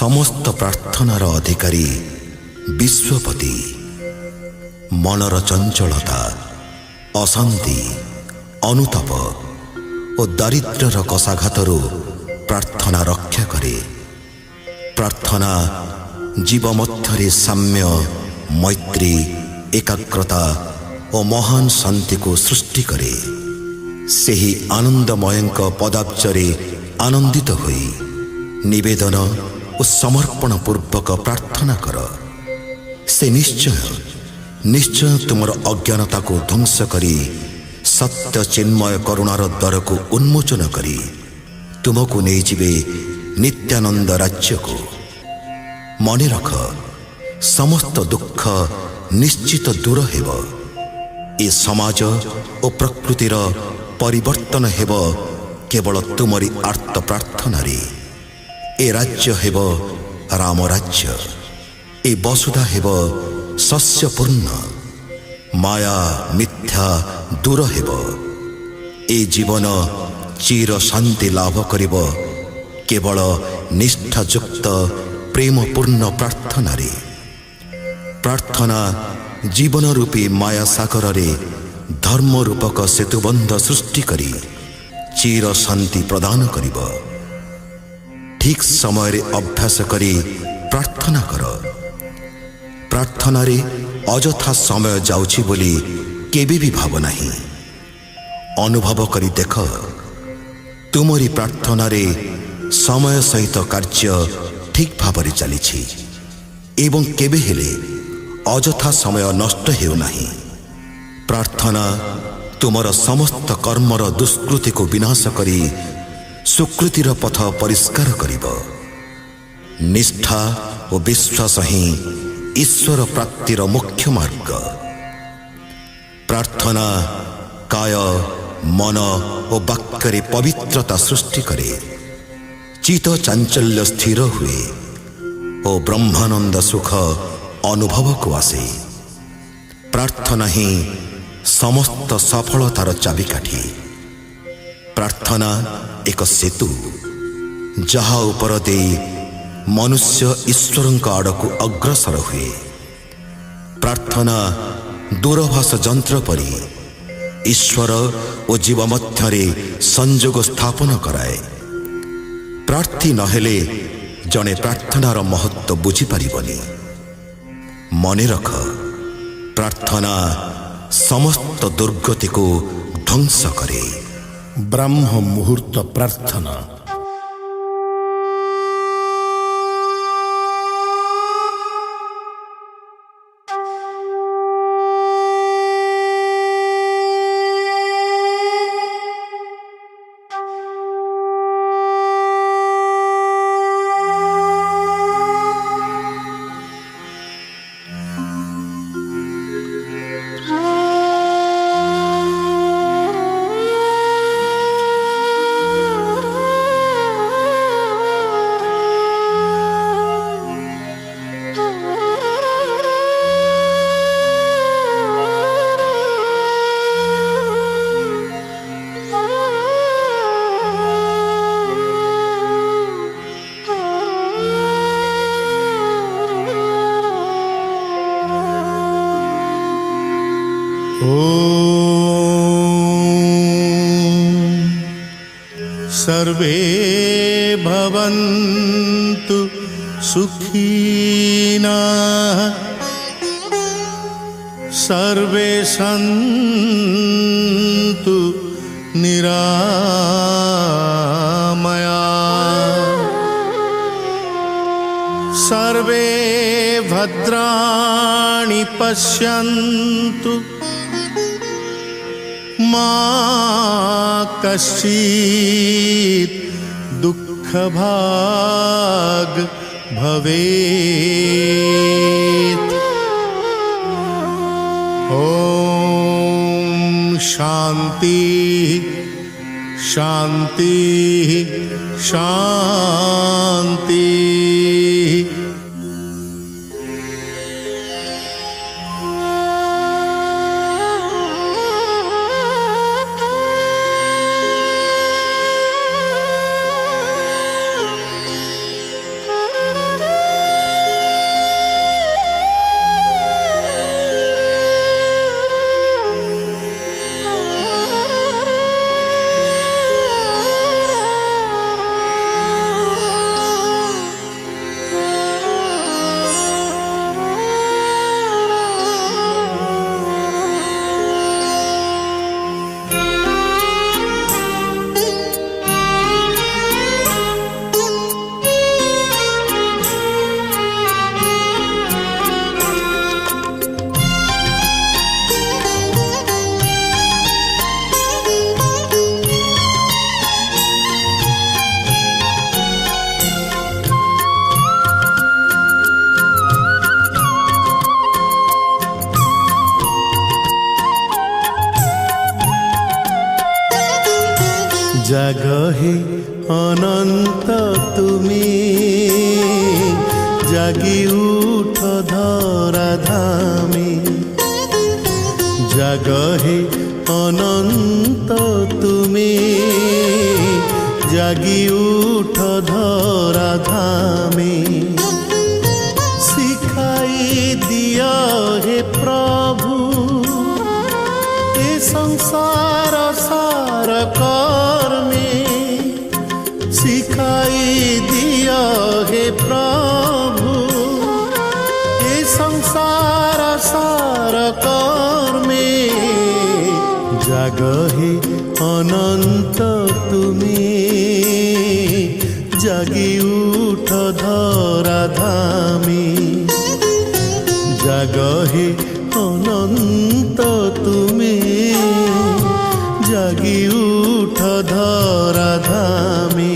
समस्त प्रार्थनार अधिकारी विश्वपति मनर चंचलता अशांति अनुताप और दारिद्र्यर कषाघातरू प्रार्थना रक्षा करे। प्रार्थना जीव मध्यरे साम्य मैत्री एकाग्रता और महान शांति को सृष्टि करे। सेही आनंदमयंक पदाब्जरे आनंदित होई निवेदन और समर्पण पूर्वक प्रार्थना कर। से निश्चय तुमर अज्ञानता को ध्वंस करी सत्य चिन्मय करुणार द्वार को उन्मोचन करी तुमको नहीं जीवे नित्यानंद राज्य को। मने रख समस्त दुख निश्चित दूर हेब। ए समाज और प्रकृतिर परिवर्तन हेब केवल तुमरी आर्त प्रार्थना रे। ए राज्य हेब राम राज्य। ए वसुधा हेब शस्यपूर्ण। माया मिथ्या दूर हेब। ए जीवन चिर शांति लाभ करिब केवल निष्ठायुक्त प्रेमपूर्ण प्रार्थना रे। प्रार्थना जीवन रूपी माया सागर रे धर्म रूपक सेतुबंध सृष्टि करी चिर शांति प्रदान करिब। ठीक समय रे अभ्यास करी प्रार्थना कर। प्रार्थना रे अजथा समय जाउछि बोली केबे भी भाव नाही। अनुभव करी देख तुमरी प्रार्थना रे समय सहित कार्य ठीक भाव रे चलीछि एवं केबे हेले अजथा समय नष्ट हेउ नाही। प्रार्थना तुमर समस्त कर्मर दुष्कृति को विनाश करी सुकृतिर पथ परिष्कार करिब। निष्ठा और विश्वास ही ईश्वर प्राप्तिर मुख्य मार्ग। प्रार्थना काय मन और वाक्य पवित्रता सृष्टि करे। चित चांचल्य स्थिर हुए और ब्रह्मानंद सुख अनुभव को आसे। प्रार्थना ही समस्त सफलतार चाबिकाठी। प्रार्थना एक सेतु जहा उपर दे मनुष्य ईश्वर आड़क अग्रसर हुए। प्रार्थना दूरभाष जंत्र परी ईश्वर और जीव मध्यरे संयोग स्थापन कराए। प्रार्थी नहेले जने प्रार्थनार महत्व बुझी पारिबनी। मने रख प्रार्थना समस्त दुर्गति को ध्वंस करे। ब्रह्म मुहूर्त प्रार्थना। सर्वे भवन्तु सुखिनः सर्वे सन्तु निरामयाः सर्वे भद्राणि पश्यन्तु मा कश्चित् दुःखभाग् भवेत्। ॐ शान्ति शान्ति शान्ति। জাগ হে অনন্ত তুমি, জাগি উঠ ধরাধামে। জাগ হে অনন্ত তুমি, জাগি উঠ ধরাধামে। শিখাই দিয় হে প্রভু এ সংসার সার কর্মে। শিখাই দিয় হে প্রভু এ সংসার সার কর্মে। জাগ হে অনন্ত তুমি, জাগি উঠ ধরাধামে। জাগ হে অনন্ত তুমি, জাগি উঠ ধরাধামে।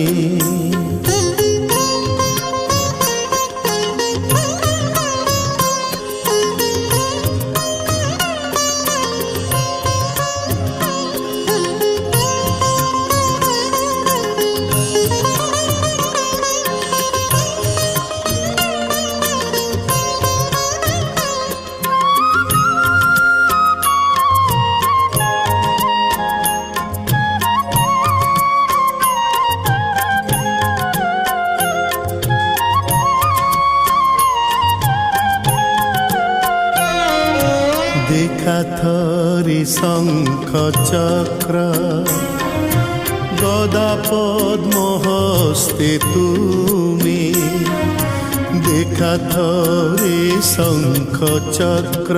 দেখা থরি শঙ্খ চক্র, গদা পদ্ম হস্তে তুমি। দেখা থরি শঙ্খ চক্র,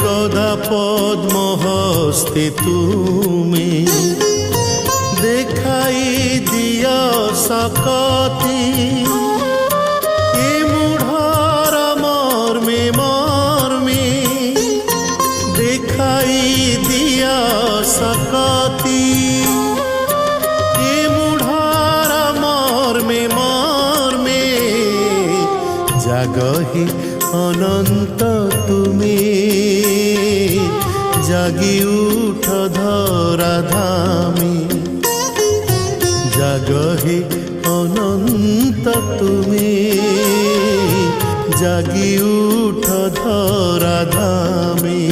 গদা পদ্ম হস্তে তুমি। দেখাই দিয় সকতি এ মূঢ়র মর্মে মর্মে। দেখাই দিয় সকতি এ মূঢ়র মর্মে মর্মে। জাগ হে অনন্ত তুমি, জাগি উঠ ধরাধামে। জাগ হে অনন্ত তুমি, জাগি উঠ ধরাধামে।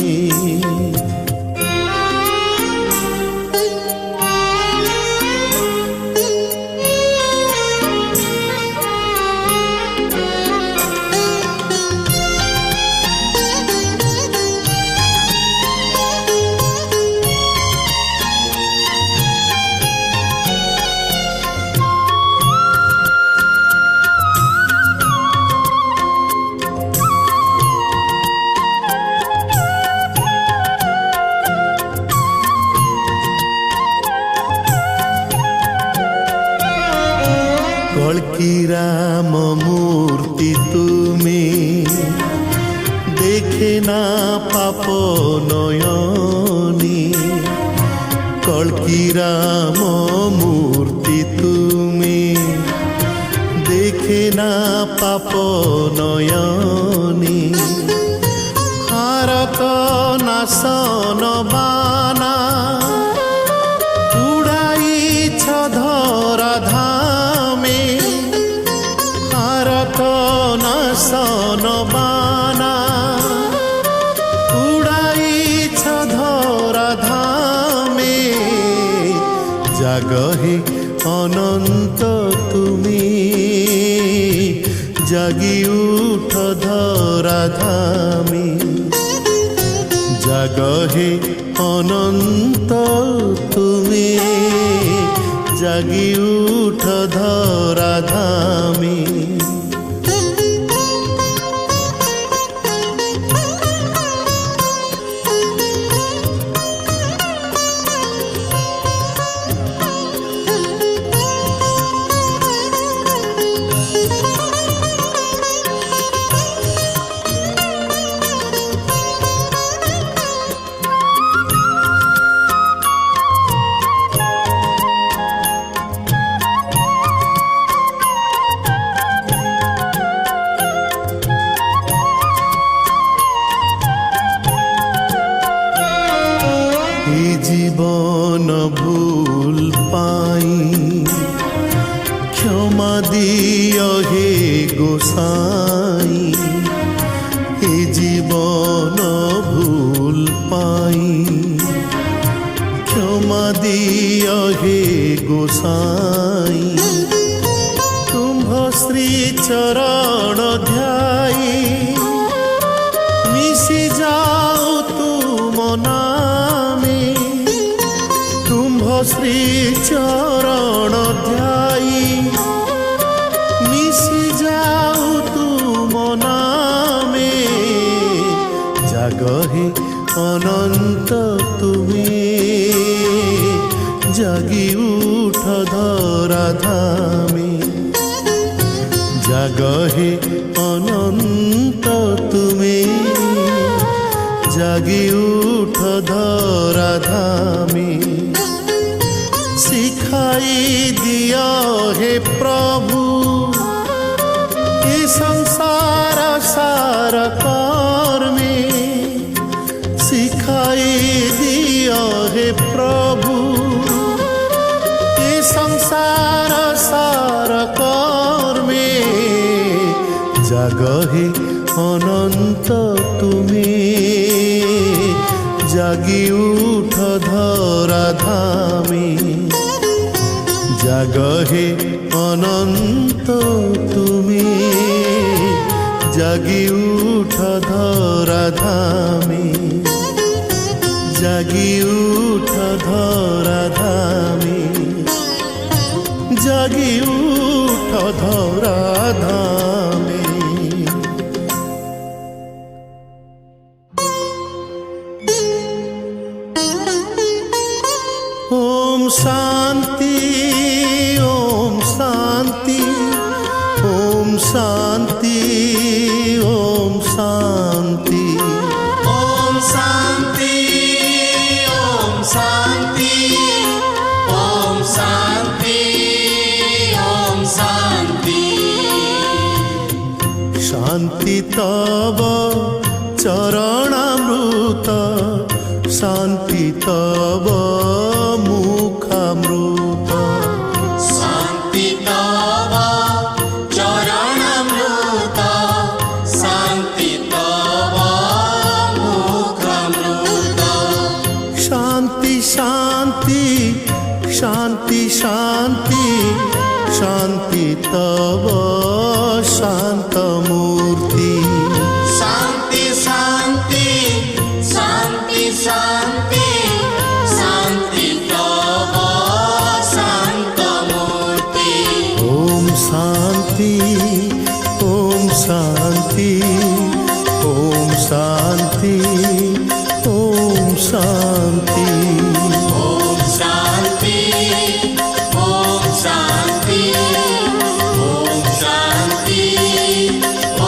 কল্কি রাম মূর্তি তুমি, দেখে না পাপ নয়নি। কল্কি রাম মূর্তি তুমি, দেখে না পাপ নয়নি। হারক নাশন বানা উড়াইছ ধরাধামে। হারক নাশন বানা উড়াইছ ধরাধামে। জাগ হে অনন্ত তুমি, জাগি উঠ ধরাধামে। জাগ হে অনন্ত তুমি, জাগি উঠ ধরাধামে। ए जीवन भूल पाई क्षमा दियो हे गोसाई ए जीवन भूल पाई क्षमा दियो हे गोसाई तुम्भ श्री चरण ध्याई मिशी जाओ तुम नामे तुम्भ श्री चरण ध्याई मिशी जाओ तुम नामे जागहे अनंत तुम्हें जागी उठ धरा धामे जागहे अनंत तुम्हें जागी उठ धरा धामे सिखाई दिया हे प्रभु ये संसार सार कर में सिखाई दिया हे प्रभु ये संसार सार कर में जागहे अनंत तुम्हें जागी उठ धरा धामे जागहे अनंत तुम्हें जागी उठ धरा धामे जागी उठ धरा धामे जागी उठ धरा धामे ओम शांति ओम शांति ओम शांति ओम शांति ओम शांति ओम शांति ओम शांति ओम शांति शांति तव चरणामृत शांति तव मुखामृत शांति तव चरणामृत शांति तव मुखामृत शांति शांति शांति शांति शांति तव शांत मूर्ति शांति शांति शांति शांति शांति तव शांत मूर्ति ओम शांति ओम शांति ओम शांति ओम शांति ओम शांति ओम शांति ओम शांति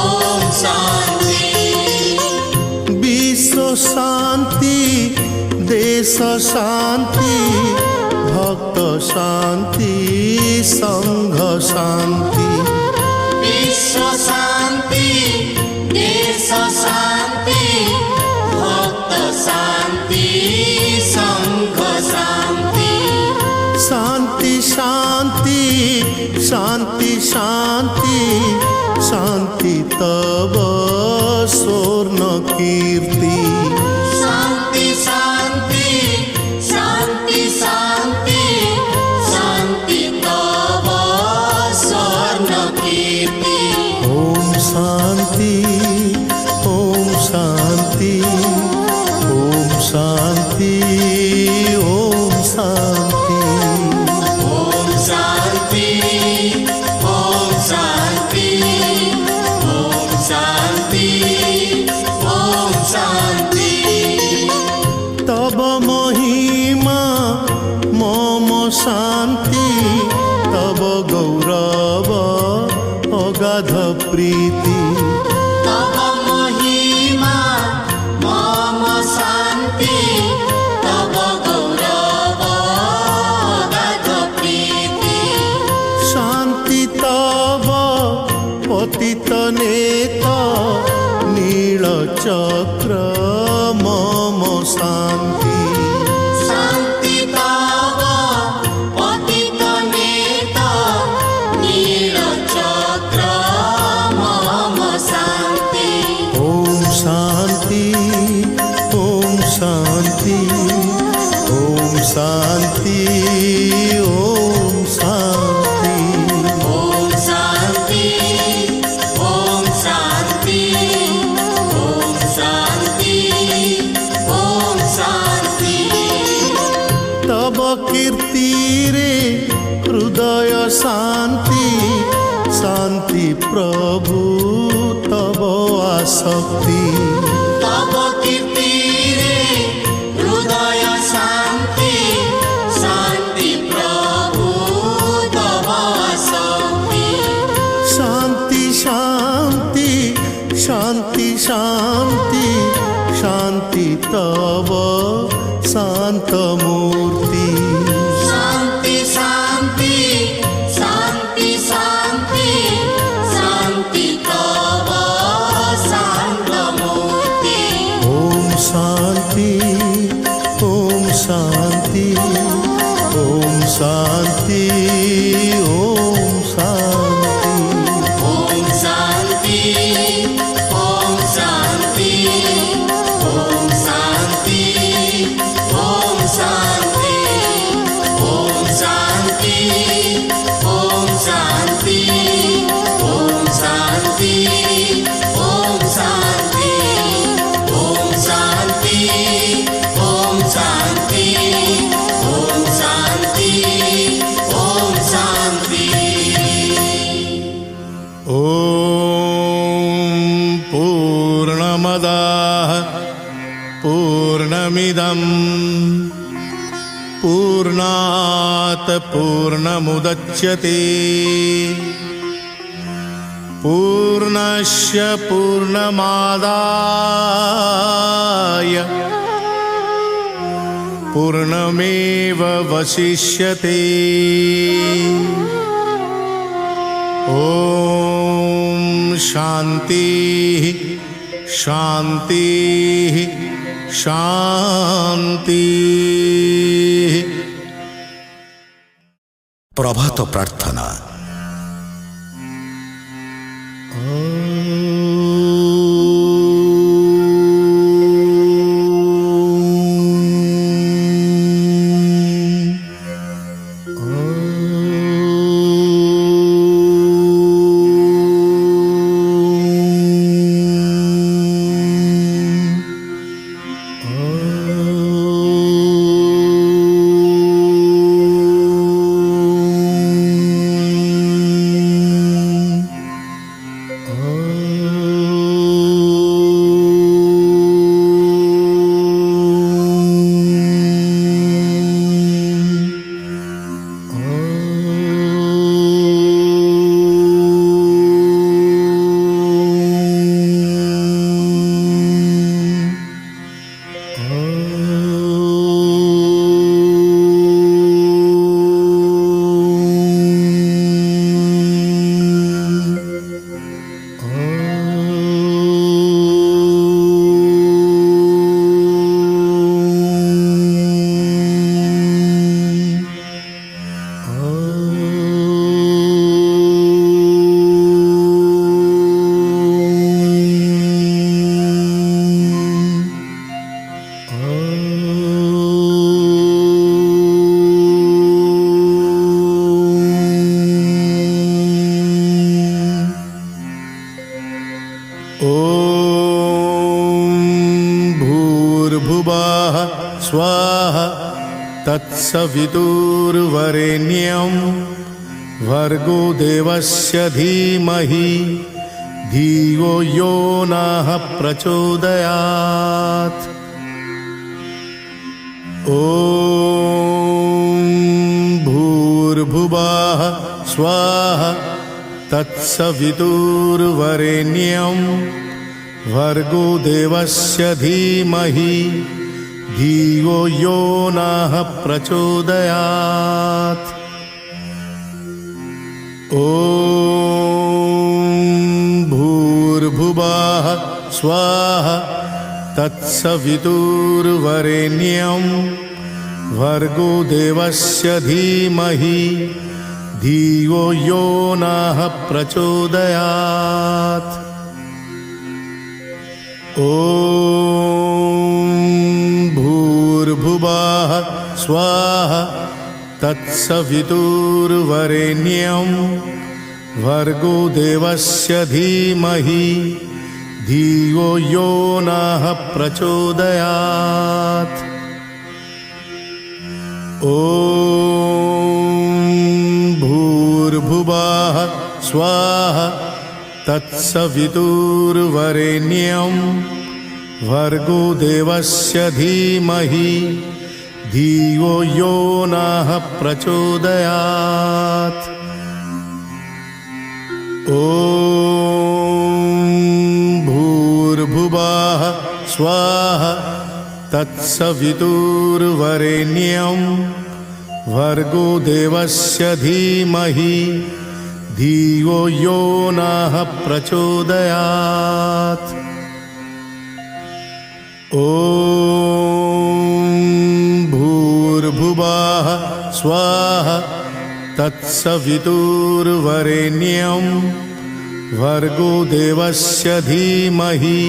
ओम शांति विश्व शांति देश शांति भक्त शांति संघ शांति विश्व शांति देश शांति भक्त शांति संघ शांति शांति शांति शांति शांति शांति तव स्वर्ण कीर्ति शांति शांति शांति शांति शांति तव स्वर्ण कीर्ति ओम शांति ओम शांति ओम शांति ओम शांति ओम शांति ओम शांति ओम शांति ओम शांति तब महिमा मम शांति तब गौरव अगाध प्रीति तव महिमा मम शांति तव गौरव अगाध प्रीति शांति तव पतित नेता नील चक्र मम शांति ओम शांति ओम शांति ओम शांति ओम शांति ओम शांति ओम शांति तब कीर्ति रे हृदय शांति शांति प्रभु तब आसक्ति तब कीर्ति रे हृदय शांति शांति प्रभु तब आसक्ति शांति शांति शांति शांति शांति तब शांत मूर्ति शांति शांति शांति शांति शांति तब शांत मूर्ति ओम शांति ओम शांति ओम शांति ओम शांति ओम शांति ओम शांति ओम शांति ओम शांति ओम शांति ओम शांति ओम शांति ओम शांति ओम शांति ओम शांति ओम शांति ओम शांति ओम पूर्णमदः पूर्णमिदं पूर्णात् पूर्णमुदच्यते पूर्णस्य पूर्णमादाय पूर्णमेवावशिष्यते ओम शांति शांति शांति। प्रभात प्रार्थना। भूर्भुवः स्वः तत्सवितुर्वरेण्यं भर्गो देवस्य धीमहि धियो यो नः प्रचोदयात्। ॐ भूर्भुवः स्वः तत्सवितुर्वरेण्यं भर्गो देवस्य धीमहि धियो यो नः प्रचोदयात्। ॐ भूर्भुवः स्वः तत्सवितुर्वरेण्यं भर्गो देवस्य धीमहि धियो यो नः प्रचोदयात्। ॐ भूर्भुवः स्वः तत्सवितुर्वरेण्यं भर्गो देवस्य धीमहि धियो यो नः प्रचोदयात्। ॐ भूर्भुवः स्वः तत्सवितुर्वरेण्यं भर्गो देवस्य धीमहि धियो यो नः प्रचोदयात्। ॐ भूर्भुवः स्वः तत्सवितुर्वरेण्यं भर्गो देवस्य धीमहि धियो यो नः प्रचोदयात्। ॐ भूर्भुवः स्वः तत्सवितुर्वरेण्यं भर्गो देवस्य धीमहि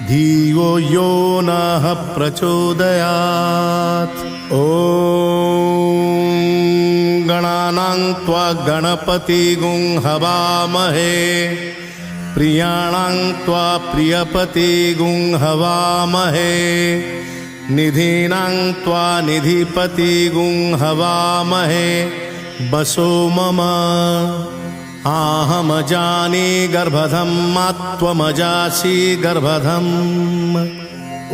धियो यो नः प्रचोदयात्। ॐ गणानां त्वा गणपतिगुं हवामहे प्रियाणां त्वा प्रियपतिगुं हवामहे निधीनां त्वा निधिपतिगुं हवामहे वसो मम आहमजानि गर्भधं मा त्वमजासि गर्भधम्। ॐ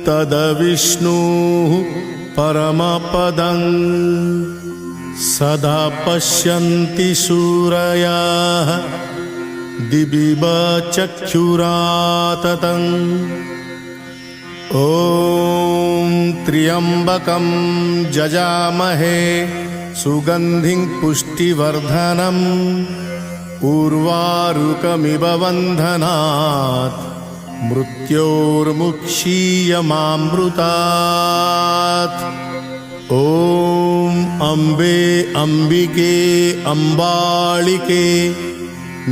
तद्विष्णुः परमपदं सदा पश्यन्ति सूरयः दिविव चक्षुराततम्। ॐ त्र्यम्बकं जजामहे सुगन्धिं पुष्टिवर्धनम् उर्वारुकमिव बन्धनात् मृत्योर्मुक्षीयमामृतात्। ॐ अम्बे अम्बिके अम्बालिके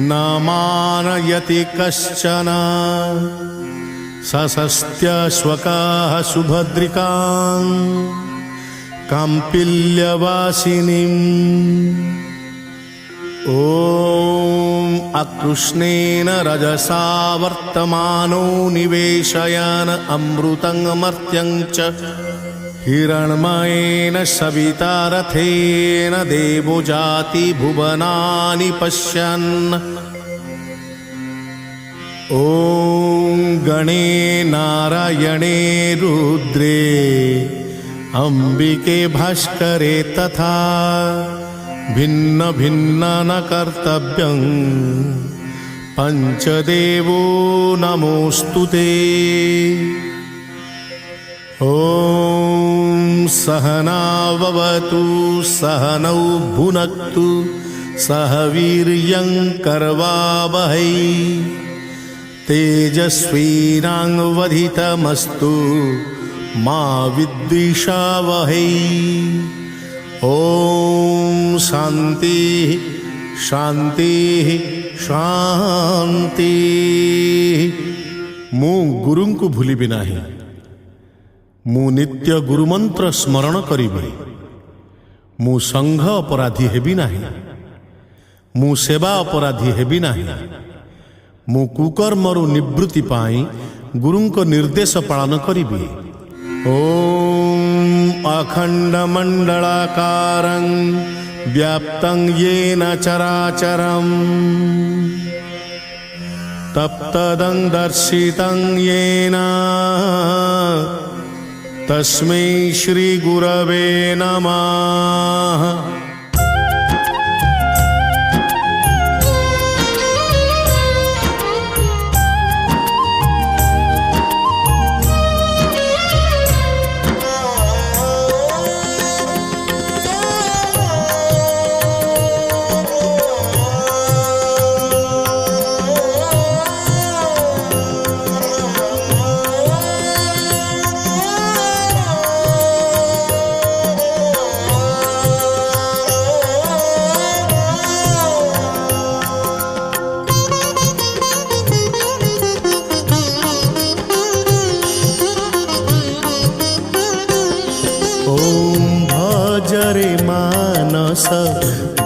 न मानयति कश्चन सशस्त्यश्वकाः सुभद्रिकां काम्पिल्यवासिनीम्। ॐ अकृष्णेन रजसा वर्तमानो निवेशयन् अमृतं मर्त्यं च हिरण्मयेन सविता रथेन देवो जाति भुवनानि पश्यन्। ॐ गणे नारायणे रुद्रे अम्बिके भास्करे तथा भिन्न भिन्न न कर्तव्यं पञ्चदेवो नमोऽस्तुते। ॐ सहनाववतु सहनौ भुनक्तु सह वीर्यं करवावहै तेजस्वीनाङ्वधितमस्तु मा विद्विषावहै। ॐ शान्ति शान्ति शान्ति। ମୁଁ ଗୁରୁଙ୍କୁ ଭୁଲିବି ନାହିଁ, ମୁଁ ନିତ୍ୟ ଗୁରୁମନ୍ତ୍ର ସ୍ମରଣ କରିବି, ମୁଁ ସଂଘ ଅପରାଧୀ ହେବି ନାହିଁ, ମୁଁ ସେବା ଅପରାଧୀ ହେବି ନାହିଁ, ମୁଁ କୁକର୍ମରୁ ନିବୃତ୍ତି ପାଇଁ ଗୁରୁଙ୍କ ନିର୍ଦ୍ଦେଶ ପାଳନ କରିବି। ॐ अखण्डमण्डलाकारं व्याप्तं येन चराचरं तप्तदं दर्शितं येन तस्मै श्रीगुरवे नमः।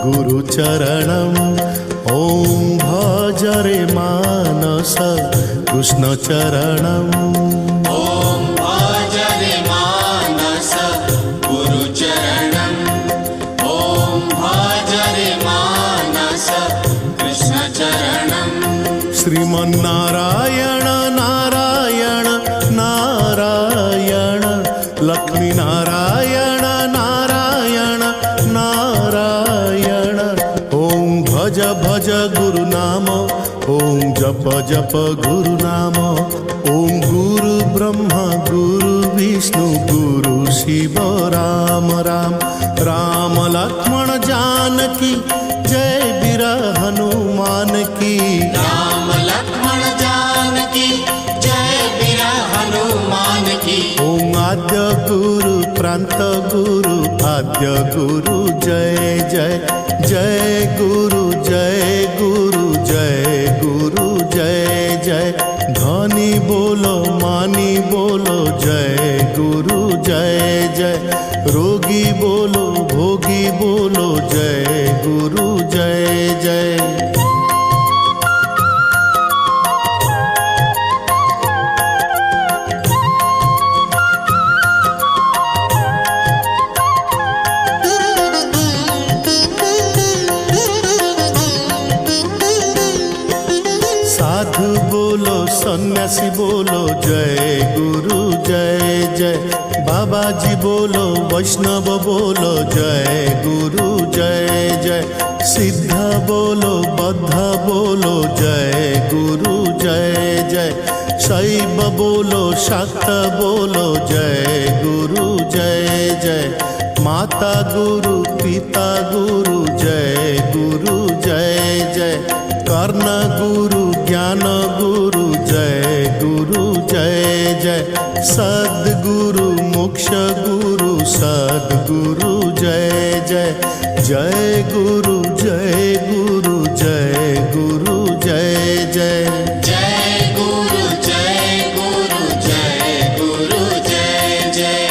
गुरुचरणम् ॐ भज रे मानस कृष्णचरणम् ॐ भज रे मानस गुरुचरणम् ॐ भज रे मानस कृष्णचरणम् श्रीमन्नारायण नारायण नारायण लक्ष्मीनारायण नारायण नारायण ॐ भज भज गुरुनाम ॐ जप जप गुरुनाम ॐ गुरु ब्रह्मा गुरु विष्णु गुरु शिव राम राम राम लक्ष्मण जानकी जय वीर हनुमान की राम लक्ष्मण जानकी जय वीर हनुमान की ॐ आद्य गुरु प्रांत गुरु आद्य गुरु जय जय जय गुरु जय गुरु जय गुरु जय जय धनी बोलो मानी बोलो जय गुरु जय जय रोगी बोलो भोगी बोलो जय गुरु जय जय साधु बोलो सन्यासी बोलो जय गुरु जय जय बाबा जी बोलो वैष्णव बोलो जय गुरु जय जय सिद्ध बोलो बद्ध बोलो जय गुरु जय जय शैव बोलो शाक्त बोलो जय गुरु जय जय माता गुरु पिता गुरु जय गुरु जय जय कर्ण गुरु ज्ञान गुरु जय गुरु जय जय सद्गुरु मोक्ष गुरु सद्गुरु जय जय जय गुरु जय गुरु जय गुरु जय जय जय गुरु जय गुरु जय गुरु जय जय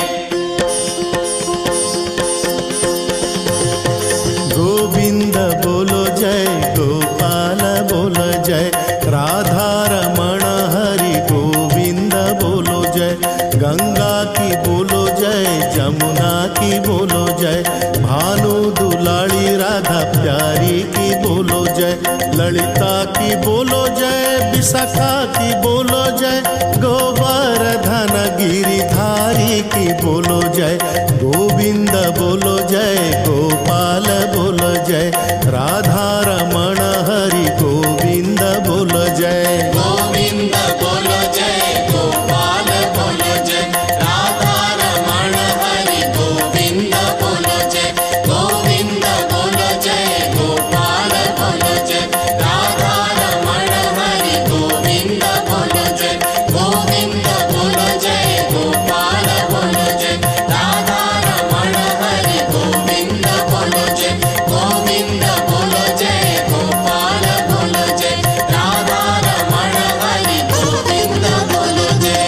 गोविंद बोलो जय गोपाल बोलो जय राधा रमण हरि गोविंद बोलो जय गंगा की बोलो जय जमुना की बोलो जय भानु दुलाड़ी राधा प्यारी की बोलो जय ललिता की बोलो जय विशाखा की बोलो जय गोवर्धन गिरिधारी की बोलो जय गोविंद बोलो जय गोपाल बोलो जय राधा रमण हरि गोविंद बोलो जय गोविंद बोलो जय गोपाल बोलो जय राधा रमण हरि गोविंद बोलो जय गोविंद बोलो जय गोपाल बोलो जय राधा रमण हरि गोविंद बोलो जय गोविंद बोलो जय गोपाल बोलो जय राधा रमण हरि गोविंद बोलो जय गोविंद बोलो जय गोपाल बोलो जय राधा रमण हरि गोविंद बोलो जय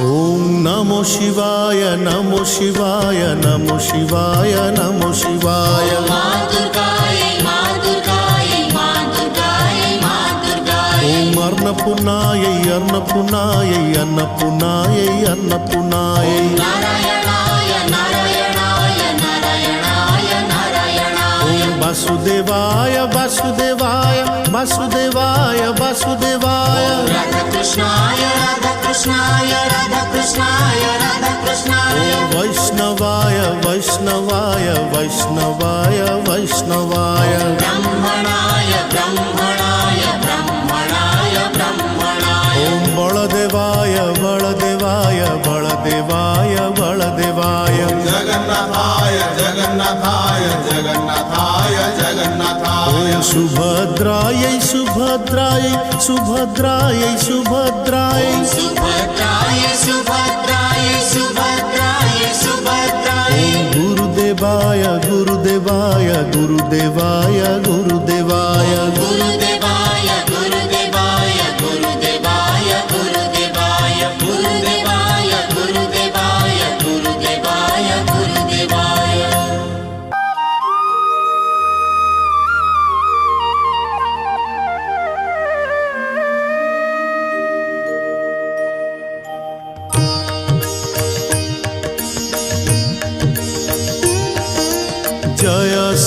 ओम नमो शिवाय नमो शिवाय नमो शिवाय नमो शिवाय माँ दुर्गाय माँ दुर्गाय माँ दुर्गाय माँ दुर्गाय ओम अन्नपूर्णाय अन्नपूर्णाय अन्नपूर्णाय अन्नपूर्णाय नारायणाय नारायणाय नारायणाय नारायणाय ओम वासुदेवाय वासुदेवाय वासुदेवाय वासुदेवाय राधा कृष्णाय राधा कृष्णाय राधा कृष्णाय राधा कृष्णाय वैष्णवाय वैष्णवाय वैष्णवाय वैष्णवाय ब्रह्मणाय ब्रह्मणाय ब्रह्मणाय ब्रह्मणाय ओम बलदेवाय बलदेवाय बलदेवाय बलदेवाय जगन्नाथाय जगन्नाथाय जगन्नाथाय जगन्नाथाय ओम सुभद्रायै सुभद्रायै सुभद्रायै सुभद्रायै सुभद्राय सुभद्राय सुभद्राय सुभद्राय गुरुदेवाय गुरुदेवाय गुरुदेवाय गुरुदेवाय गुरुदेवाय गुरुदेवाय गुरुदेवाय गुरुदेवाय गुरुदेवाय गुरुदेवाय गुरुदेवाय गुरुदेवाय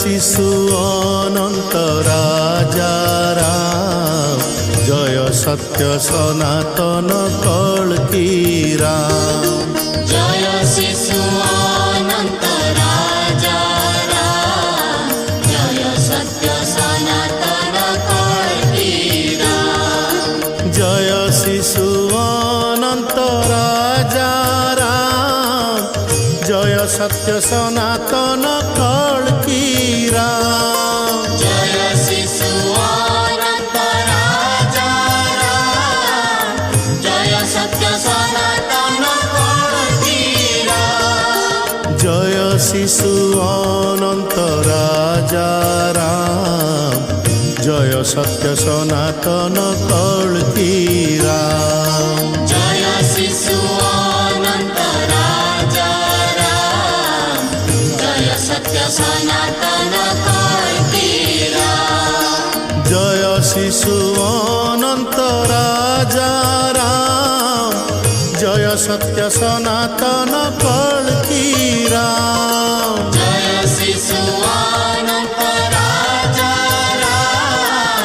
শিশু অনন্ত রাজা রাম, জয় সত্য সনাতন কল্কি রাম। জয় শিশু অনন্ত রাজা রাম, জয় সত্য সনাতন কল্কি রাম। জয় শিশু অনন্ত রাজা রাম, জয় সত্য সনাতন কল্কি রাম। জয় শিশু অনন্ত রাজা রাম, জয় সত্য সনাতন কল্কি রাম। জয় শিশু অনন্ত রাজা রাম, জয় সত্য সনাতন কল্কি রাম। জয় শিশু অনন্ত রাজা রাম, জয় সত্য সনাতন কল্কি রাম। জয় শিশু অনন্ত রাজা রাম, জয় সত্য সনাতন কল্কি রাম। জয় শিশু অনন্ত রাজা রাম,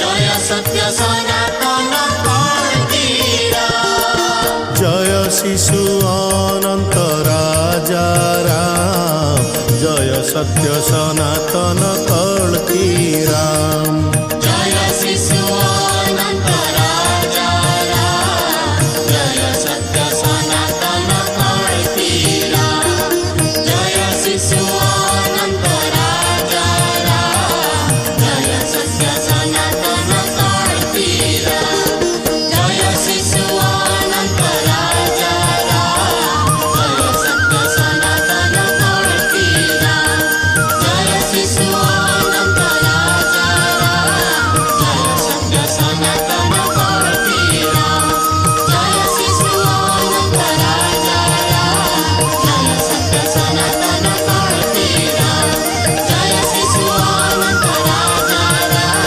জয় সত্য সনাতন কল্কি রাম। জয় শিশু অনন্ত রাজা রাম, জয় সত্য সনাতন কল্কি রাম। জয় শিশু অনন্ত রাজা রাম, জয় সত্য সনাতন কল্কি রাম। জয় শিশু অনন্ত রাজা রাম, জয় সত্য সনাতন কল্কি রাম। জয় শিশু অনন্ত রাজা রাম, জয় সত্য সনাতন কল্কি রাম। জয় শিশু অনন্ত রাজা রাম, জয় সত্য সনাতন কল্কি রাম। জয় শিশু অনন্ত রাজা রাম, জয় সত্য সনাতন কল্কি রাম। জয় শিশু অনন্ত রাজা রাম,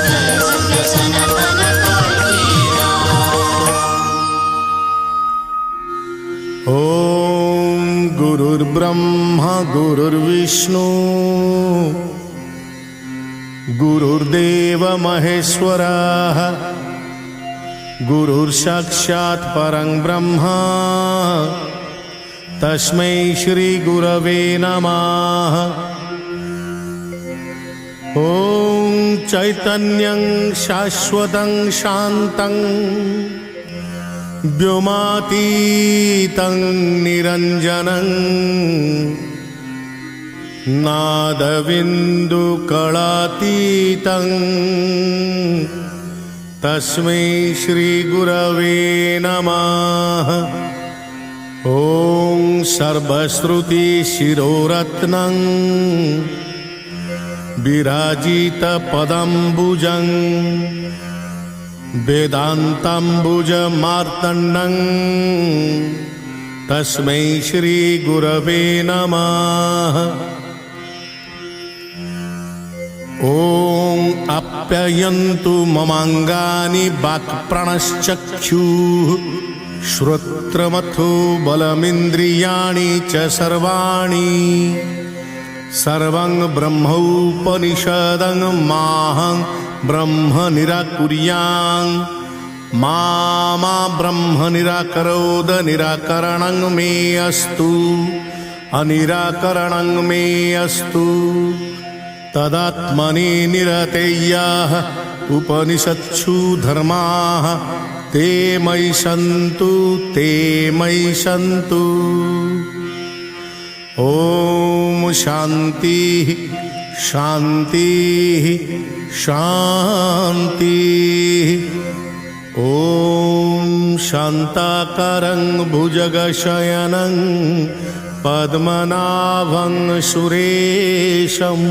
জয় সত্য সনাতন কল্কি রাম। ওম গুরুর্ব্রহ্মা গুরুর্বিষ্ণু গুরুর্দেব মহেশ্বরাः গুরুর্সাক্ষাৎ পরং ব্রহ্ম তস্मै শ্রী গুরবে নমঃ। ওম চৈতন্যং শাশ্বতং শান্तं व्योमातीतं निरञ्जनं नादबिन्दुकलातीतं तस्मै श्रीगुरवे नमः। ॐ सर्वश्रुतिशिरोरत्नं विराजितपदम्बुजं वेदान्ताम्बुजमार्तण्डं तस्मै श्रीगुरवे नमः। ॐ आप्यायन्तु ममाङ्गानि वाक्प्राणश्चक्षुः श्रोत्रमथो बलमिन्द्रियाणि च सर्वाणि सर्वं ब्रह्मोपनिषदं माहं ब्रह्म निराकुर्यां मा ब्रह्म निराकरोद निराकरणं मे अस्तु अनिराकरणं मे अस्तु। तदात्मनि निरतेयः उपनिषत्सु धर्माः ते मयि सन्तु ते मयि सन्तु। ओम शांति शांति शांति। ओम शांताकारं भुजगशयनं पद्मनाभं सुरेशं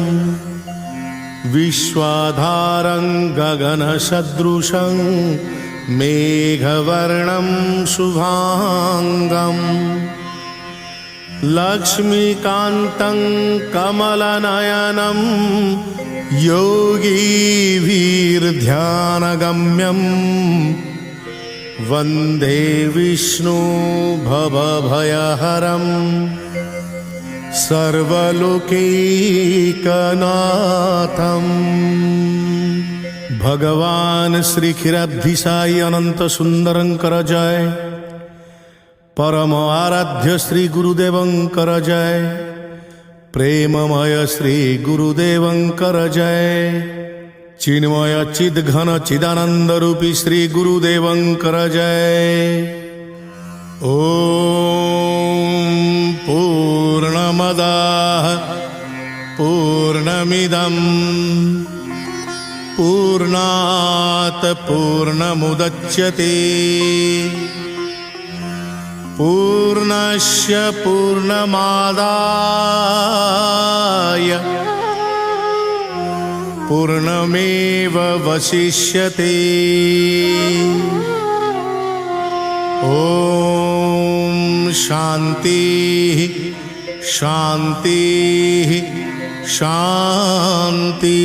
विश्वाधारं गगनसदृशं मेघवर्णं शुभांगम् लक्ष्मीकान्तं कमलनयनं योगीभिर्ध्यानगम्यं वन्दे विष्णु भवभयहरं सर्वलोकैकनाथम् भगवान श्री क्षीराब्धिसाई अनंत सुंदरंकर जय। परम आराध्य श्री गुरुदेवंकर जय। प्रेममय श्री गुरुदेवंकर जय। चिन्मय चिद घन चिदानंद रूपी श्री गुरुदेवंकर जय। ओम पूर्णमदाः पूर्णमिदं पूर्णात् पूर्णमुदच्यते पूर्णस्य पूर्णमादाय पूर्णमेवावशिष्यते। ओम शांति शांति शांति।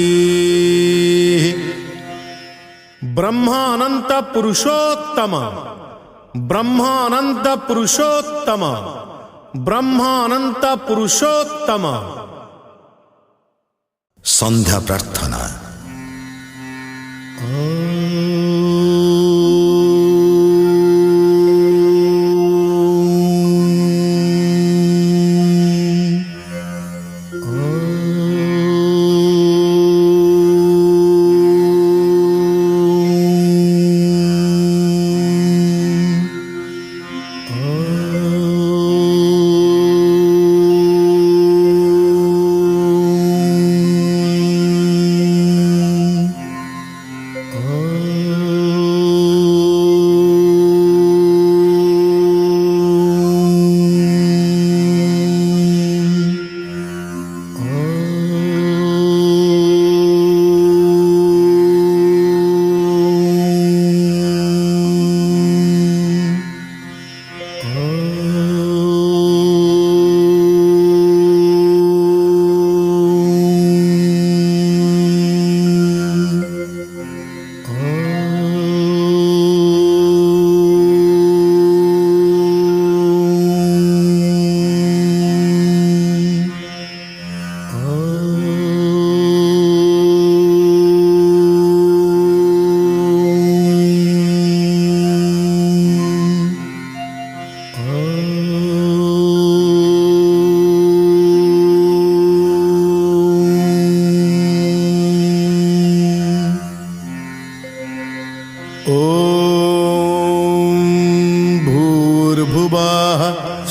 ब्रह्मानंत पुरुषोत्तम ब्रह्मानंत पुरुषोत्तम ब्रह्मानंत पुरुषोत्तम। संध्या प्रार्थना।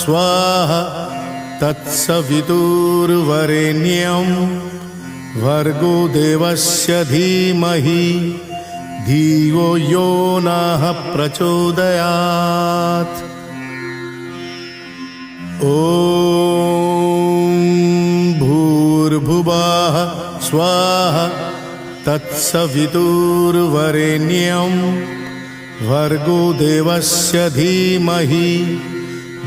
स्वाहा तत्सवितुर्वरेण्यं भर्गो देवस्य धीमहि धियो यो नः प्रचोदयात्। ॐ भूर्भुवः स्वाहा तत्सवितुर्वरेण्यं भर्गो देवस्य धीमहि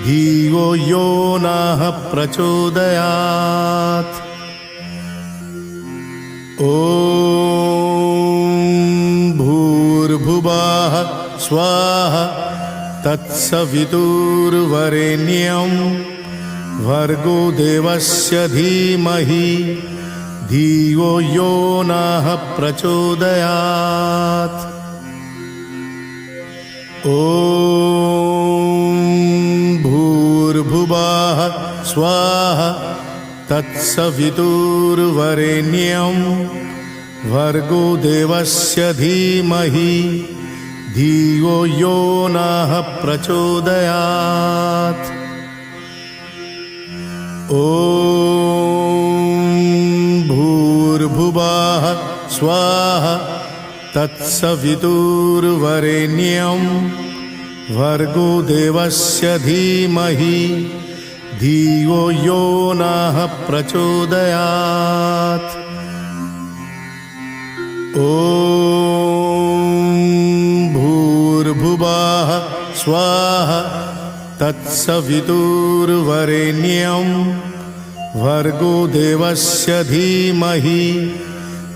धियो यो नः प्रचोदयात्। ॐ भूर्भुवः स्वाहा तत्सवितुर्वरेण्यं भर्गो देवस्य धीमहि धियो यो नः प्रचोदयात्। ॐ भूर्भुवः स्वाहा तत्सवितुर्वरेण्यं भर्गो देवस्य धीमहि धियो यो नः प्रचोदयात्। ॐ भूर्भुवः स्वाहा तत्सवितुर्वरेण्यं भर्गो देवस्य धीमहि धियो यो नः प्रचोदयात्। ॐ भूर्भुवः स्वाहा तत्सवितुर्वरेण्यं भर्गो देवस्य धीमहि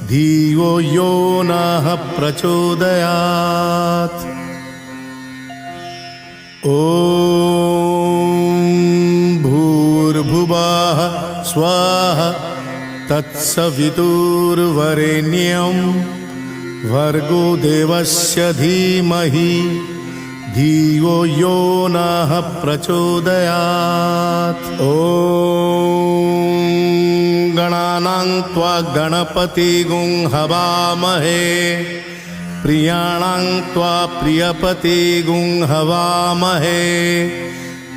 धियो यो नः प्रचोदयात्। ॐ भूर्भुवः तत्सवितुर्वरेण्यं भर्गो देवस्य धीमहि धियो यो नः प्रचोदयात्। ॐ गणानां त्वा गणपतिगुं हवामहे प्रियाणां त्वा प्रियपतिगुं हवामहे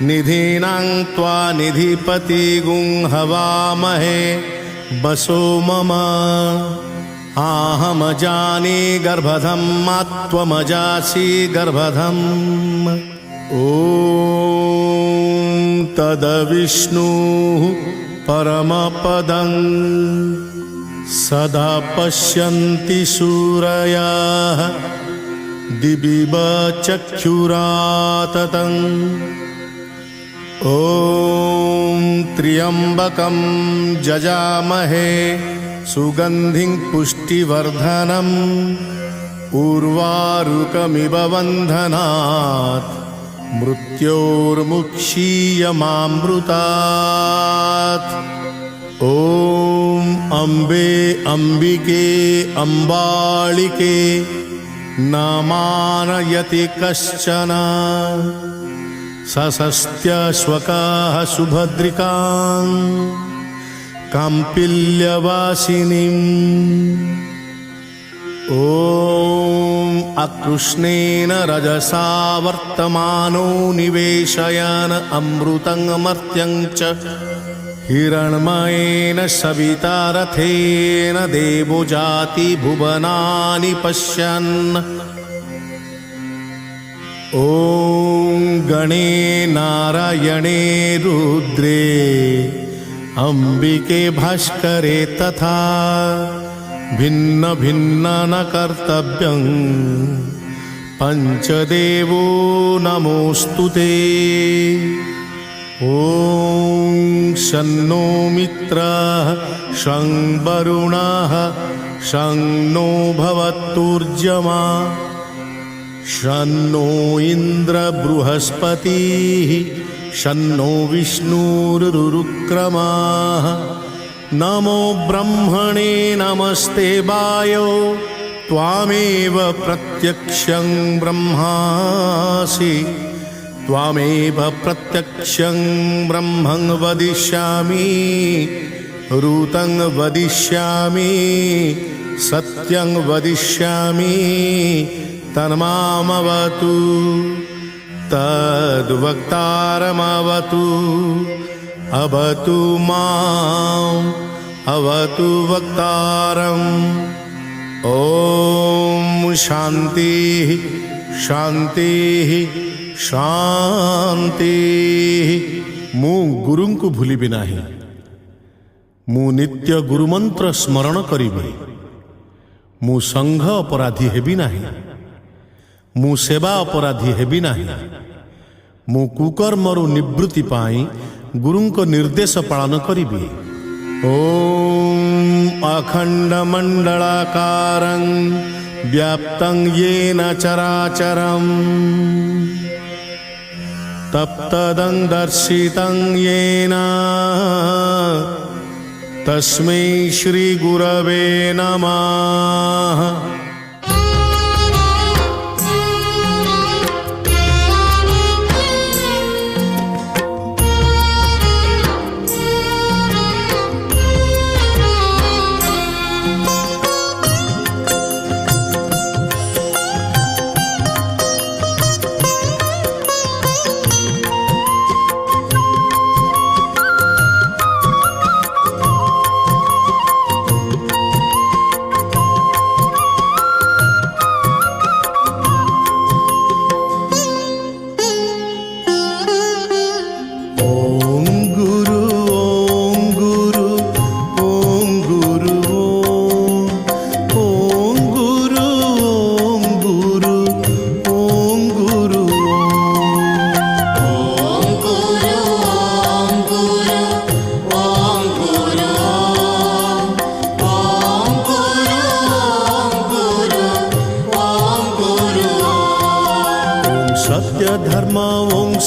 निधीनां त्वा निधिपतिगुं हवामहे बसो मम आहमजानि गर्भधं त्वमजासि गर्भधम्। ॐ तद्विष्णुः परमपदं सदा पश्यन्ति सूरयः दिविव चक्षुराततं। ॐ त्र्यम्बकं जजामहे सुगन्धिं पुष्टिवर्धनम् उर्वारुकमिव बन्धनात् मृत्योर्मुक्षीयमामृतात्। ॐ अम्बे अम्बिके अम्बालिके न मानयति कश्चन सशस्त्यश्वकाः सुभद्रिकां काम्पिल्यवासिनीम्। ॐ अकृष्णेन रजसा वर्तमानो निवेशयन् अमृतं मर्त्यं च हिरण्मयेन सविता रथेन देवो जाति भुवनानि पश्यन्। ॐ गणे नारायणे रुद्रे अम्बिके भास्करे तथा भिन्न भिन्न न कर्तव्यं पञ्चदेवो नमोऽस्तु ते। ॐ शन्नो मित्रः शं वरुणः शं नो भवतुर्यमा शन्नो इन्द्र बृहस्पतिः शन्नो विष्णुरुरुक्रमः। नमो ब्रह्मणे नमस्ते वायो त्वामेव प्रत्यक्षं ब्रह्मासि त्वामेव प्रत्यक्षं ब्रह्मं वदिष्यामि ऋतं वदिष्यामि सत्यं वदिष्यामि तन्मामवतु तद्वक्तारमवतु अवतु माम् अवतु वक्तारम्। ॐ शान्तिः शान्तिः शान्तिः। ମୁଁ ଗୁରୁଙ୍କୁ ଭୁଲିବି ନାହିଁ। ମୁଁ ନିତ୍ୟ ଗୁରୁମନ୍ତ୍ର ସ୍ମରଣ କରିବି। ମୁଁ ସଂଘ ଅପରାଧୀ ହେବି ନାହିଁ। ମୁଁ ସେବା ଅପରାଧୀ ହେବି ନାହିଁ। ମୁଁ କୁକର୍ମରୁ ନିବୃତ୍ତି ପାଇଁ ଗୁରୁଙ୍କ ନିର୍ଦ୍ଦେଶ ପାଳନ କରିବି। ॐ अखण्डमण्डलाकारं व्याप्तं येन चराचरं तत्तदं दर्शितं येन तस्मै श्रीगुरवे नमः।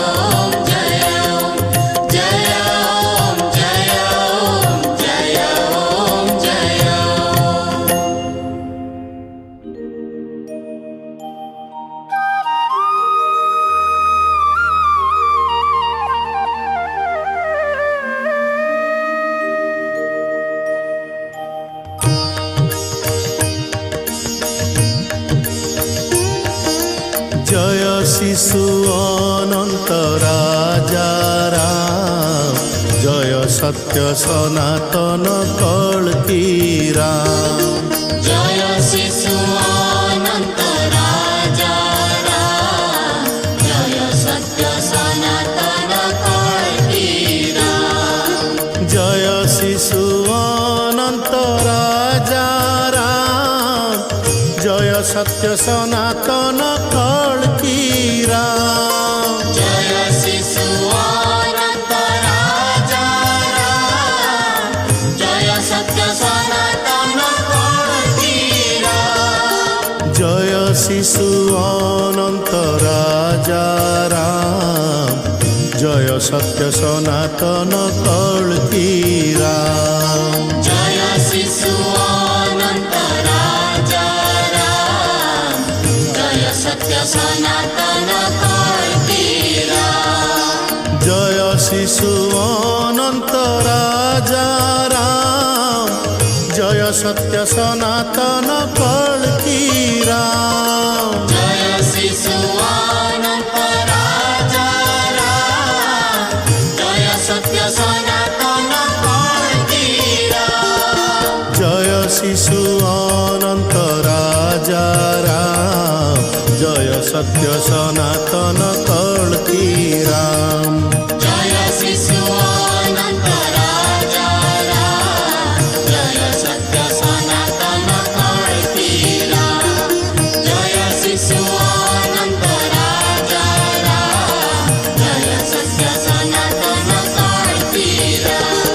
ओम जय ओम जय ओम जय ओम जय ओम जय ओम। জয় শিশু অনন্ত রাজা রাম, জয় সত্য সনাতন কল্কি রাম। जय शिशु अनंत राजा राम, जय सत्य सनातन कल्की राम। জয় শিশু অনন্ত রাজা রাম, জয় সত্য সনাতন কল্কি রাম। जय शिशु अनंत राजा राम, जय सत्य सनातन कल्की राम। জয় শিশু অনন্ত রাজা রাম, জয় সত্য সনাতন কল্কি রাম। जय शिशु अनंत राजा राम, जय सत्य सनातन कल्की राम। জয় শিশু অনন্ত রাজা রাম, জয় সত্য সনাতন কল্কি राजा राम, जय सत्य सनातन कल्की राम। जय शिशु अनंत राजा राम, जय सत्य सनातन कल्की राम। जय शिशु अनंत राजा राम, जय सत्य सनातन कल्की राम।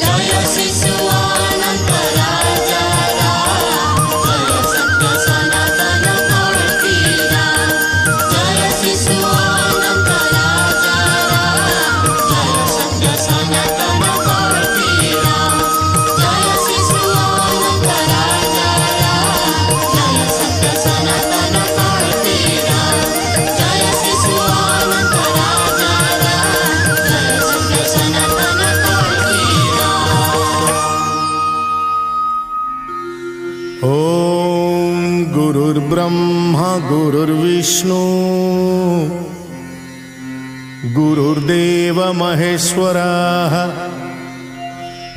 जय शिशु अनंत राजा राम, जय सत्य सनातन कल्की राम। जय शिशु अनंत राजा राम, जय सत्य सनातन कल्की राम। जय शिशु अनंत राजा राम, जय सत्य सनातन कल्की राम। जय शिशु अनंत राजा राम, जय सत्य सनातन कल्की राम। ओम गुरुर्ब्रह्मा गुरुर्विष्णु गुरुर्देव महेश्वरः,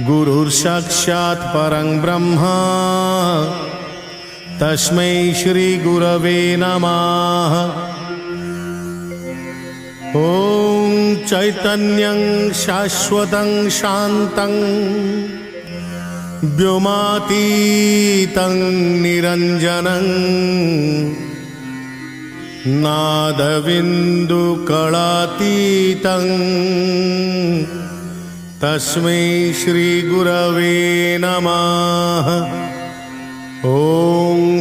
गुरुर्साक्षात् परं ब्रह्म, तस्मै श्री गुरवे नमः। ओम चैतन्यं शाश्वतं शान्तं व्योमातीतं निरञ्जनं, नादबिन्दुकलातीतं, तस्मै श्रीगुरवे नमः। ॐ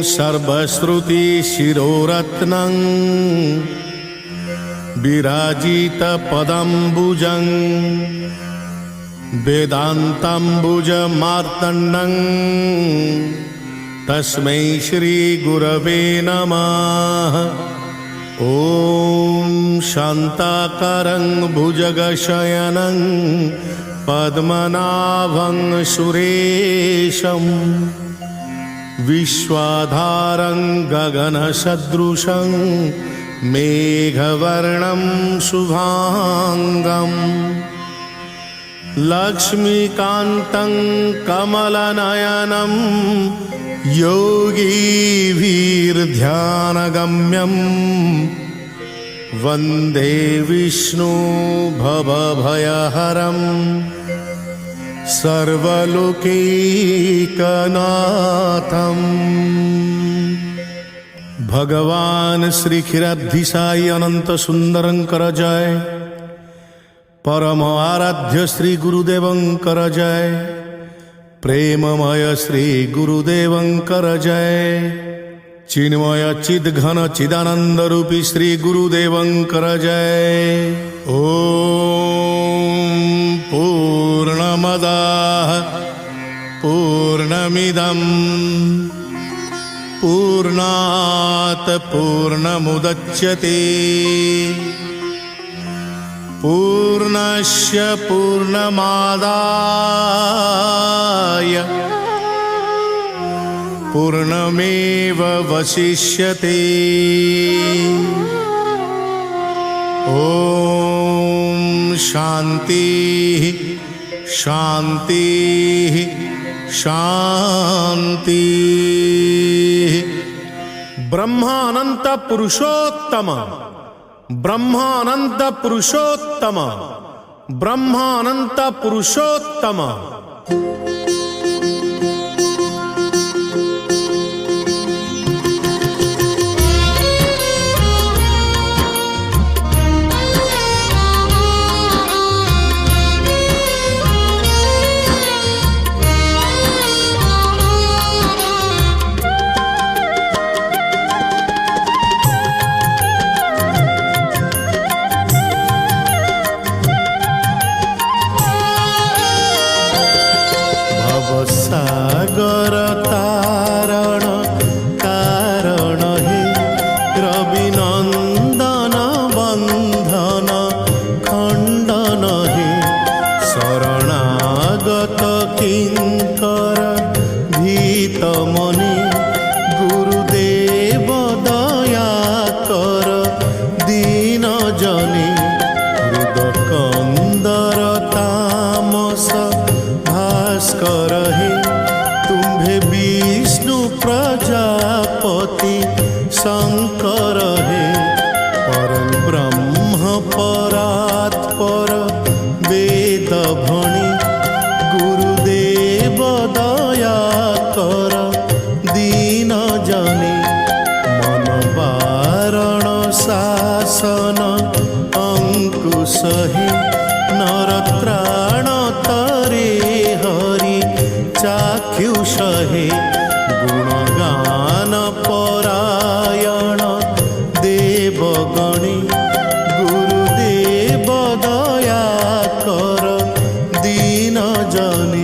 सर्वश्रुतिशिरोरत्नं विराजितपदम्बुजं, वेदान्ताम्बुजमार्तण्डं, तस्मै श्रीगुरवे नमः। ॐ शान्ताकारं भुजगशयनं पद्मनाभं सुरेशं, विश्वाधारं गगनसदृशं मेघवर्णं शुभाङ्गम्, लक्ष्मीकान्तं कमलनयनं योगीभिर्ध्यानगम्यं, वन्दे विष्णु भवभयहरं सर्वलोकैकनाथम्। भगवान श्री क्षीराब्धिसाई अनंत सुंदरं कर जय, परम आराध्य श्री गुरुदेवं कर जय, प्रेममय श्री गुरुदेवं कर जय, चिन्मय चिद्घन चिदानंद रूपी श्री गुरुदेवं कर जय। ओम पूर्णमदः पूर्णमिदं पूर्णात् पूर्णमुदच्यते, पूर्णस्य पूर्णमादाय पूर्णमेवावशिष्यते। ॐ शान्ति शान्ति शान्ति। ब्रह्मानंत पुरुषोत्तम, ब्रह्मानंत पुरुषोत्तम, ब्रह्मानंत पुरुषोत्तम। पति शंकर हे परं ब्रह्म परात्पर वेद भणी गुरुदेव दया कर दीन जने मन बारण शासन अंकुश हे नरत्राण तरे हरि चाक्षुष हे गुणगान परायण देवगणे गुरुदेव दया कर दीन जने।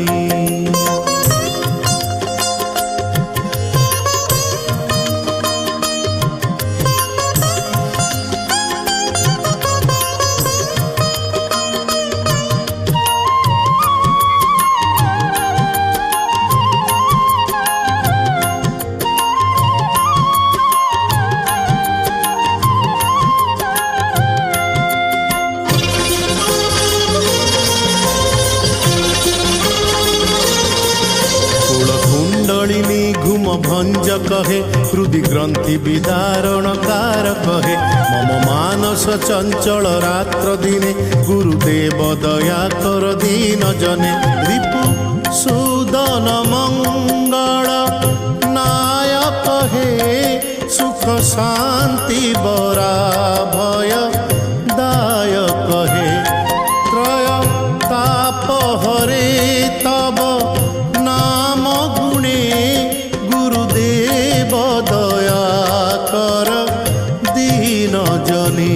घुम भंज कहे हृदि ग्रंथि विदारण कार कहे मम मानस चंचल रात्र दिने गुरुदेव दया कर दीन जने रिपु सुदन मंगल नायक हे सुख शांति बरा भय दायक हे त्रय ताप हरे तब नाम गुणे गुरुदेव दया कर दीन जने।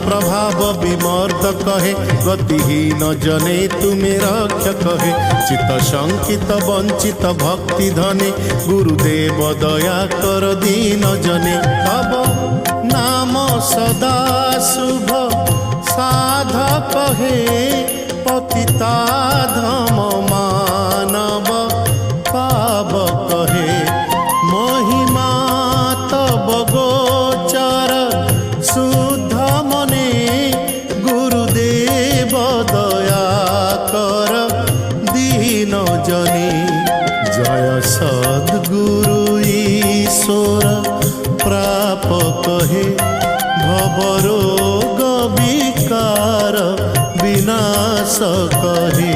प्रभाव विमर्द कहे गतिहीन जने तुमे रक्षक हे चित शंकित वंचित भक्ति धने गुरुदेव दया कर दीन जने तब नाम सदा शुभ साधक हे पतिता धम मानव पावक हे महिमा तब गोचर शुद्ध मने गुरुदेव दया कर दीन जने। जय सद्गुरु ईश्वर प्रापक हे भवरोग विकार विनाशक हे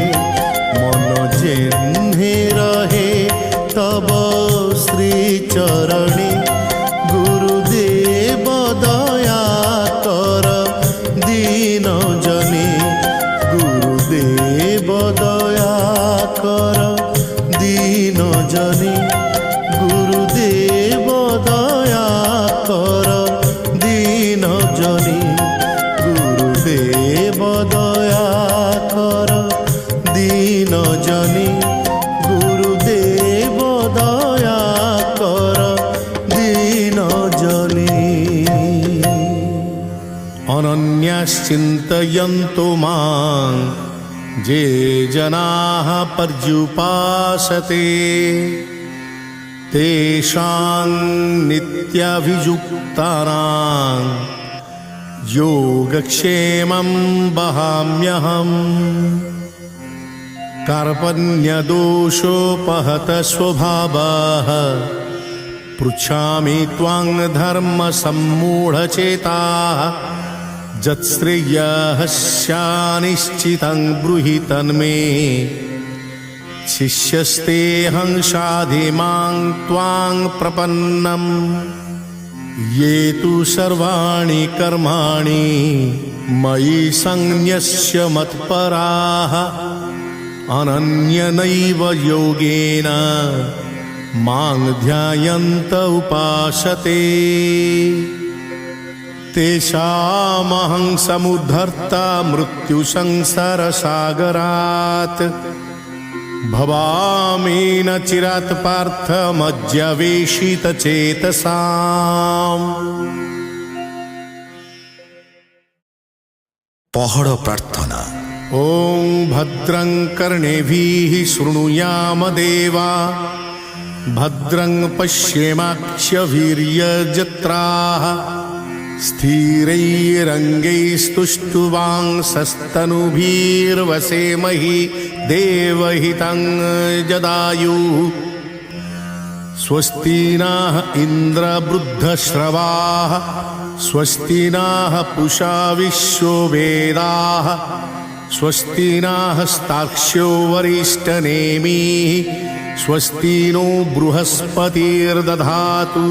मन जेन्हे रहे तब श्री चरणे गुरुदेव दया कर दीन जने गुरुदेव दया कर दीन जने गुरुदेव दया कर दीन जने गुरुदेव दया कर दीन जने गुरुदेव दया कर दीन जने। अनन्याश्चिन्तयन्तो मां ये जनाः पर्युपासते तेषां नित्याभियुक्तानां योगक्षेमं वहाम्यहम्। कार्पण्यदोषोपहत स्वभावः पृच्छामि त्वां धर्मसम्मूढचेताः यत्श्रेयः स्यानिश्चितं ब्रूहि तन्मे शिष्यस्तेऽहं साधिमां त्वां प्रपन्नम्। ये तु सर्वाणि कर्माणि मयि सन्न्यस्य मत्पराः अनन्यनैव योगेन मां ध्यायन्त उपासते तेषामहं समुद्धर्ता मृत्युसंसारसागरात् भवामि न चिरात् पार्थ मज्जवेशितचेतसाम्। पहड़ प्रार्थना। ॐ भद्रं कर्णेभिः शृणुयाम देवा, भद्रं पश्येमाक्षभिर्यजत्राः, स्थिरैरङ्गैस्तुष्टुवांसस्तनुभिर्वसेमहि देवहितं जदायुः। स्वस्ति नः इन्द्रवृद्धश्रवाः, स्वस्ति नः पूषा विश्ववेदाः, स्वस्ति नः स्ताक्ष्यो वरिष्ठनेमिः, स्वस्ति नो बृहस्पतिर्दधातु।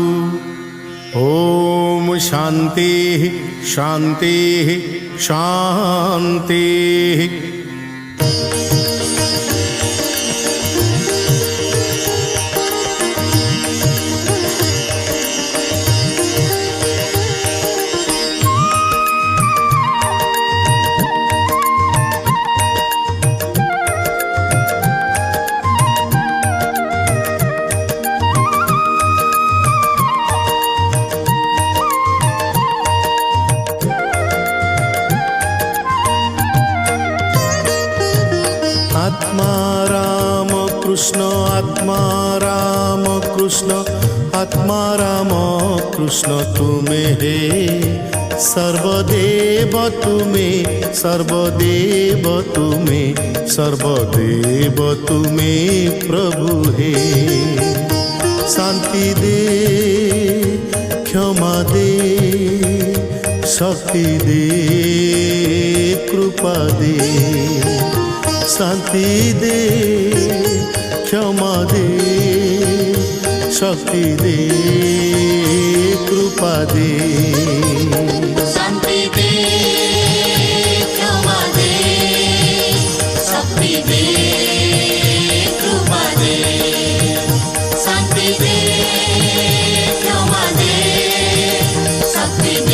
ॐ शान्तिः शान्तिः शान्तिः। आत्मा राम कृष्ण, आत्मा राम कृष्ण, आत्मा राम कृष्ण तुम्हें हे सर्वदेव तुम्हें, सर्वदेव तुम्हें, सर्वदेव तुम्हें प्रभु हे। शांति दे, क्षमा दे, शक्ति दे, कृपा दे। शांति दे, क्षमा दे, शक्ति दे, कृपा दे। शांति दे, क्षमा दे, शक्ति दे, कृपा दे। शांति दे, क्षमा दे, शक्ति दे।